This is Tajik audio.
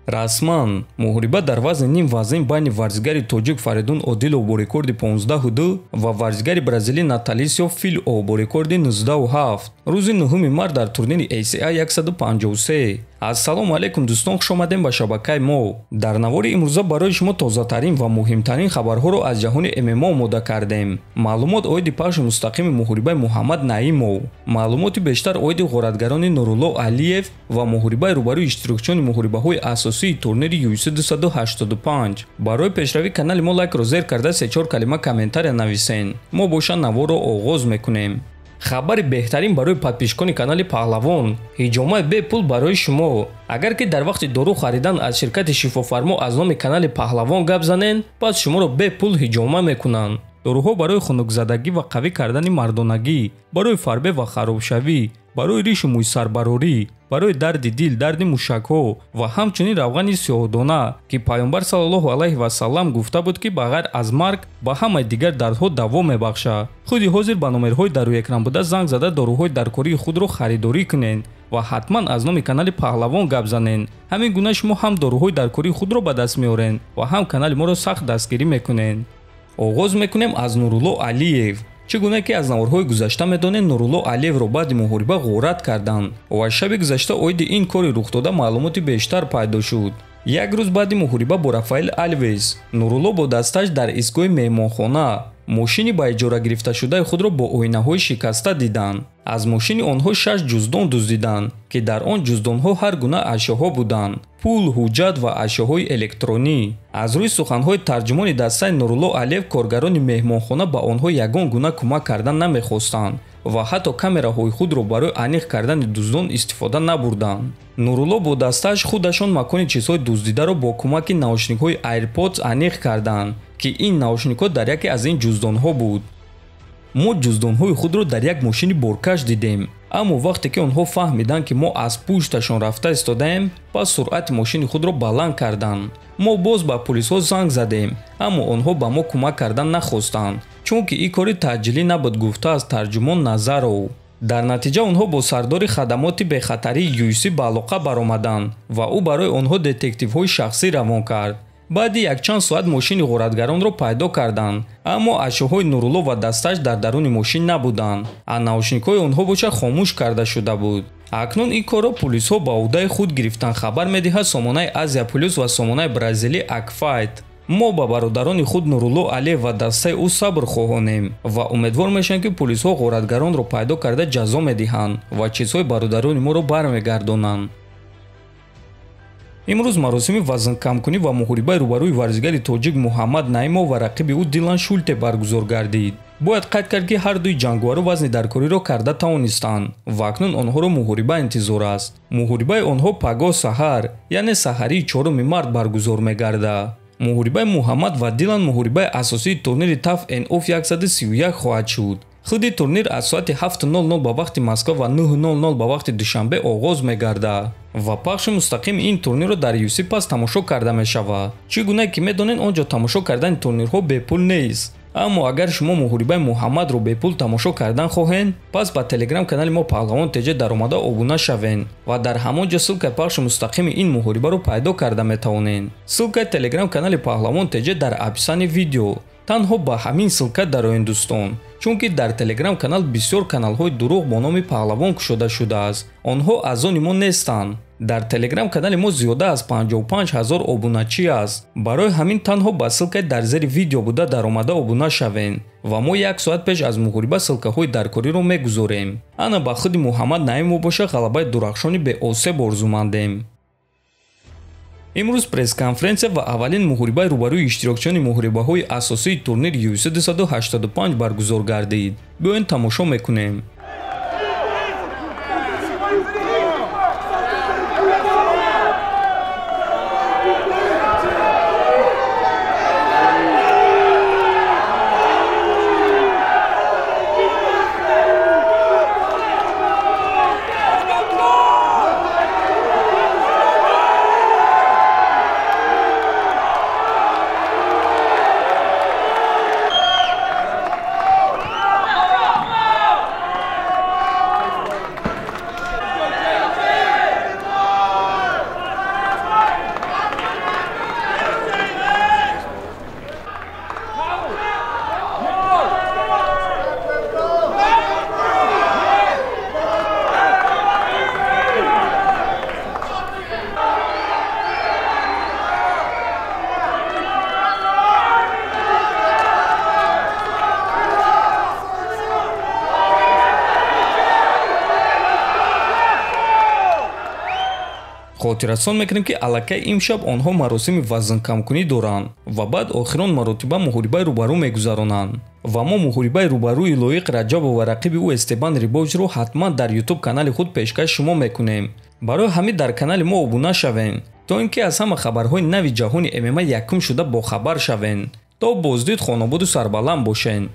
расман муҳориба дар вазни ним вазн байни варзигари тоҷик Фаридун Одилов бо рекорди 15.2 ва варзигари бразилӣ Наталисио Фило бо рекорди 19.7 рӯзи 9 март дар турнири ACI 153. Ассалому алайкум дӯстон, хушомадем ба шабакаи мо. Дар навори имрӯза барои шумо тозатарин ва муҳимтарин хабарҳоро аз ҷаҳони ММА омода кардем. Маълумот оиди пахши мустақими муҳорибаи Муҳаммад Наимов, маълумоти бештар оиди ғоратгарони Нурулло Алиев ва муҳорибаи рӯбарӯи иштирокчиёни муҳорибаҳои асосии турнири UFC 285. Барои пешравии канали мо лайкро зер карда 3-4 калима комментария нависен. Мо боша наворро оғоз мекунем. хабари беҳтарин барои подписчикони канали Паҳлавон. ҳиҷомаи бепул барои шумо. агар ки дар вақти дору харидан аз ширкати шифофармо аз номи канали Паҳлавон гап занен, пас шуморо бепул ҳиҷома мекунанд. доруҳо барои хунукзадагӣ ва қавӣ кардани мардонагӣ, барои фарбе ва харобшавӣ, барои ришу мӯйсарбарорӣ, барои дарди дил, дарди мушакҳо ва ҳамчунин равғани сиёҳдона, ки пайғамбар саллаллоҳу алайҳи васаллам гуфта буд, ки ба ғайр аз марг ба ҳамаи дигар дардҳо даво мебахшад. худи ҳозир ба номерҳои дар рӯи экран буда занг зада доруҳои даркории худро харидорӣ кунед ва ҳатман аз номи канали Паҳлавон гап занен. ҳамин гуна шумо ҳам доруҳои даркории худро ба даст меорен ва ҳам канали моро сахт дастгирӣ мекунед. оғоз мекунем аз Нурулло Алиев. чӣ гуна ки аз наворҳои гузашта медонед, Нурулло Алиевро баъди муҳориба ғорат карданд ва шаби гузашта оиди ин кори рухдода маълумоти бештар пайдо шуд. як рӯз баъди муҳориба бо Рафаэл Алвес, Нурулло бо дасташ дар истгоҳи меҳмонхона мошини ба иҷора гирифташудаи худро бо оинаҳои шикаста диданд. аз мошини онҳо 6 ҷуздон дуздиданд, ки дар он ҷуздонҳо ҳар гуна ашёҳо буданд: пул, ҳуҷҷат ва ашёҳои электронӣ. аз рӯи суханҳои тарҷумони дастаи Нурулло Алиев, коргарони меҳмонхона ба онҳо ягон гуна кӯмак кардан намехостанд ва ҳатто камераҳои худро барои аниқ кардани дуздон истифода набурданд. Нурулло бо дастааш худашон макони чизҳои дуздидаро бо кӯмаки наушникҳои AirPods аниқ карданд, ки ин наушникҳо дар яке аз ин ҷуздонҳо буд. мо ҷуздонҳои худро дар як мошини боркаш дидем, аммо вақте ки онҳо фаҳмиданд, ки мо аз пушташон рафта истодаем, пас суръати мошини худро баланд карданд. мо боз ба полисҳо занг задем, аммо онҳо ба мо кӯмак кардан нахостанд, чунки ин кори таъҷилӣ набуд, гуфтааст тарҷумон Назаров. дар натиҷа онҳо бо сардори хадамоти бехатарии UFC ба алоқа баромаданд ва ӯ барои онҳо детективҳои шахсӣ равон кард. баъди якчанд соат мошини ғоратгаронро пайдо карданд, аммо ашёҳои Нурулло ва дасташ дар даруни мошин набуданд, а наушникҳои онҳо боша хомӯш карда шуда буд. акнун ин корро полисҳо ба уҳдаи худ гирифтанд, хабар медиҳад сомонаи Азия Плюс ва сомонаи бразилӣ Акфайт. мо ба бародарони худ Нурулло Алиев ва дастаи ӯ сабр хоҳонем ва умедвор мешавем, ки полисҳо ғоратгаронро пайдо карда ҷазо медиҳанд ва чизҳои бародарони моро бармегардонанд. имрӯз маросими вазнкамкунӣ ва муҳорибаи рӯбарӯи варзигари тоҷик Муҳаммад Наимов ва рақиби ӯ Дилан Шульте баргузор гардид. бояд қайд кард, ки ҳар дуи ҷанговару вазни даркориро карда тавонистанд ва акнун онҳоро муҳориба интизор аст. муҳорибаи онҳо пагоҳ саҳар, яъне саҳарии 4 март баргузор мегардад. муҳорибаи Муҳаммад ва Дилан муҳорибаи асосии турнири TAF NOF 131 хоҳад шуд. худи турнир аз соати 7:00 ба вақти Москва ва 9:00 ба вақти душанбе оғоз мегардад ва пахши мустақими ин турнирро дар UFC пас тамошо карда мешавад. чӣ гуна ки медонед, он ҷо тамошо кардани турнирҳо бепул нест. аммо агар шумо муҳорибаи Муҳаммадро бепул тамошо кардан хоҳед, пас ба телеграм канали мо Паҳлавон TG даромада обуна шавед ва дар ҳамон ҷо ссилкаи пахши мустақими ин муҳорибаро пайдо карда метавонед. ссилкаи телеграм канали Паҳлавон TG дар описани видео. танҳо ба ҳамин ссилка дароед дӯстон, чунки дар телеграм канал бисёр каналҳои дурӯғ бо номи Паҳлавон кушода шудааст. онҳо аз они мо нестанд. дар телеграм канали мо зиёда аз 55 000 обуначӣ аст. барои ҳамин танҳо ба ссилкаи дар зери видео буда даромада обуна шавед ва мо як соат пеш аз муҳориба ссилкаҳои даркориро мегузорем. ана ба худи Муҳаммад Наимов боша ғалабаи дурахшони беосеб орзумандем. имрӯз пресс-конференсия ва аввалин муҳорибаи рӯбарӯи иштирокчиёни муҳорибаҳои асосии турнири UFC 285 баргузор гардид. биёед тамошо мекунем. хотиррасон мекунем ки аллакай имшаб онҳо маросими вазнкамкунӣ доранд ва баъд охирон маротиба муҳорибаи рӯбарӯ мегузаронанд ва мо муҳорибаи рӯбарӯи лоиқ Раҷабов ва рақиби ӯ Эстебан Рибовичро ҳатман дар YouTube канали худ пешкаши шумо мекунем. барои ҳамин дар канали мо обуна шавен то ин ки аз ҳама хабарҳои нави ҷаҳони ММА якум шуда бохабар шавен. то боздид хонободу сарбаланд бошен.